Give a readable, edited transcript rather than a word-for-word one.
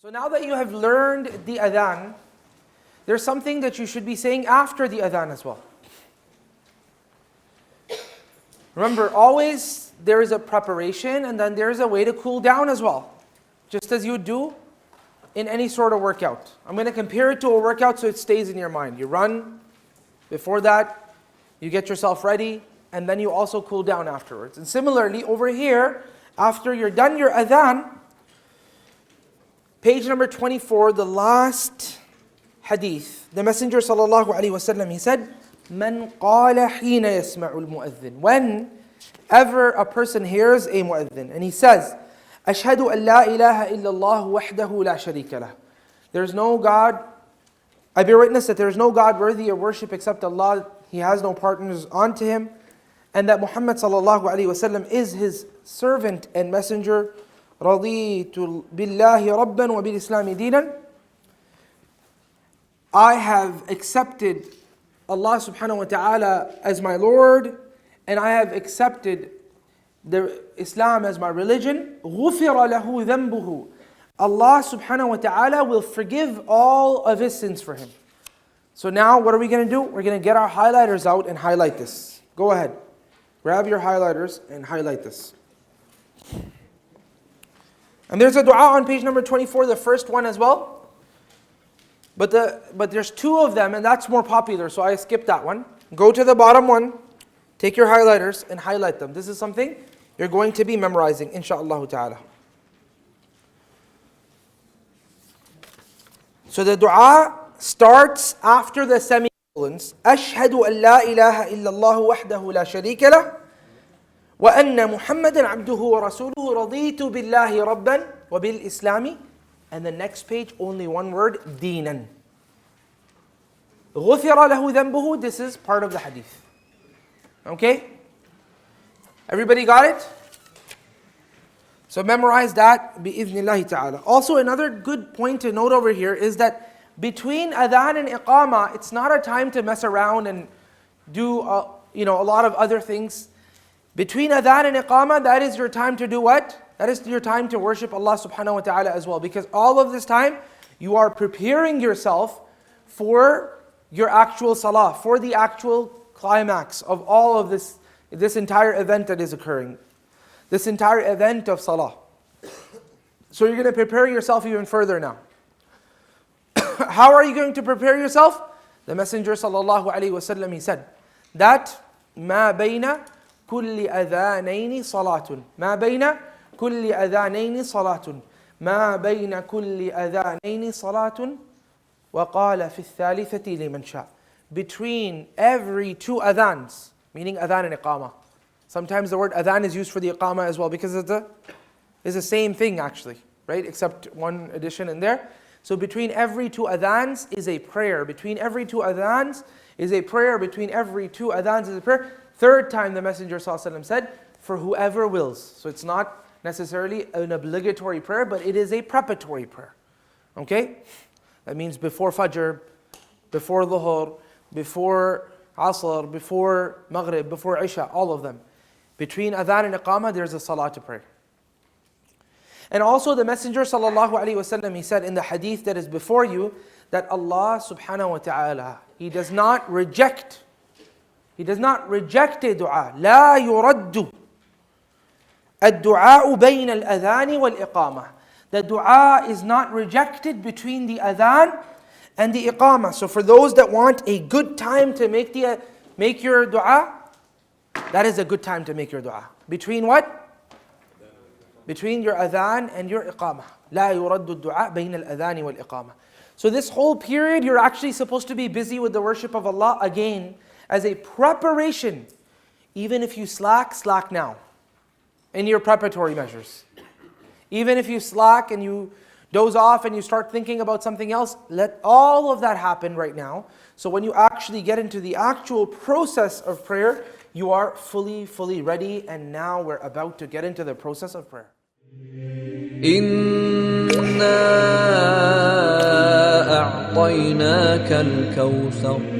So now that you have learned the adhan, there's something that you should be saying after the adhan as well. Remember, always there is a preparation and then there is a way to cool down as well. Just as you would do in any sort of workout. I'm going to compare it to a workout so it stays in your mind. You run, before that, you get yourself ready, and then you also cool down afterwards. And similarly, over here, after you're done your adhan, page number 24, the last hadith. The Messenger sallallahu alaihi wasallam, he said, "Man qala hina yasma'ul mu'adhin." Whenever a person hears a mu'adhin, and he says, "Ashhadu an la ilaha illallah wahdahu la sharika lah." There is no God. I bear witness that there is no God worthy of worship except Allah. He has no partners unto Him, and that Muhammad sallallahu alaihi wasallam is His servant and messenger. Raditu billahi rabban wa bil islami dinan. I have accepted Allah subhanahu wa ta'ala as my Lord, and I have accepted the Islam as my religion. غُفِرَ لَهُ ذَنْبُهُ. Allah subhanahu wa ta'ala will forgive all of his sins for him. So now what are we going to do? We're going to get our highlighters out and highlight this. Go ahead. Grab your highlighters and highlight this. And there's a dua on page number 24, the first one as well. But there's two of them, and that's more popular, so I skipped that one. Go to the bottom one, take your highlighters and highlight them. This is something you're going to be memorizing, insha'Allah ta'ala. So the dua starts after the semicolons. Ashhadu an la ilaha illallah wahdahu la sharika lah. Wa anna Muhammadan abduhu wa rasuluhu raditu billahi rabban wa bil islami. And the next page, only one word, dinan. غُفِرَ لَهُ ذَنْبُهُ. This is part of the hadith. Okay? Everybody got it? So memorize that, bi'idhnillahi ta'ala. Also, another good point to note over here is that between adhan and iqamah, it's not a time to mess around and do a lot of other things. Between adhan and iqamah, that is your time to do what? That is your time to worship Allah subhanahu wa ta'ala as well. Because all of this time, you are preparing yourself for your actual salah, for the actual climax of all of this entire event that is occurring. This entire event of salah. So you're going to prepare yourself even further now. How are you going to prepare yourself? The Messenger sallallahu alaihi wasallam, he said that ما بين كل أذانين صلاة ما بين كل أذانين صلاة ما بين كل أذانين صلاة وقال في الثالثة لمن شاء. Between every two adhans, meaning adhan and iqamah. Sometimes the word adhan is used for the iqamah as well because it's the same thing actually, right? Except one addition in there. So between every two adhans is a prayer. Between every two adhans is a prayer. Between every two adhans is a prayer. Third time the Messenger ﷺ said, for whoever wills. So it's not necessarily an obligatory prayer, but it is a preparatory prayer. Okay? That means before Fajr, before Dhuhr, before Asr, before Maghrib, before Isha, all of them. Between adhan and iqamah, there's a salah to pray. And also the Messenger sallallahu alaihi wasallam, he said in the hadith that is before you, that Allah subhanahu wa ta'ala, He does not reject a dua. لا يرد الدعاء بين الأذان والإقامة. The dua is not rejected between the adhan and the iqamah. So for those that want a good time to make your dua, that is a good time to make your dua. Between what? Between your adhan and your iqamah. لا يرد الدعاء بين الأذان والإقامة. So this whole period, you're actually supposed to be busy with the worship of Allah again as a preparation. Even if you slack now in your preparatory measures. Even if you slack and you doze off and you start thinking about something else, let all of that happen right now. So when you actually get into the actual process of prayer, you are fully ready, and now we're about to get into the process of prayer. إِنَّا أَعْطَيْنَاكَ الْكَوْثَرَ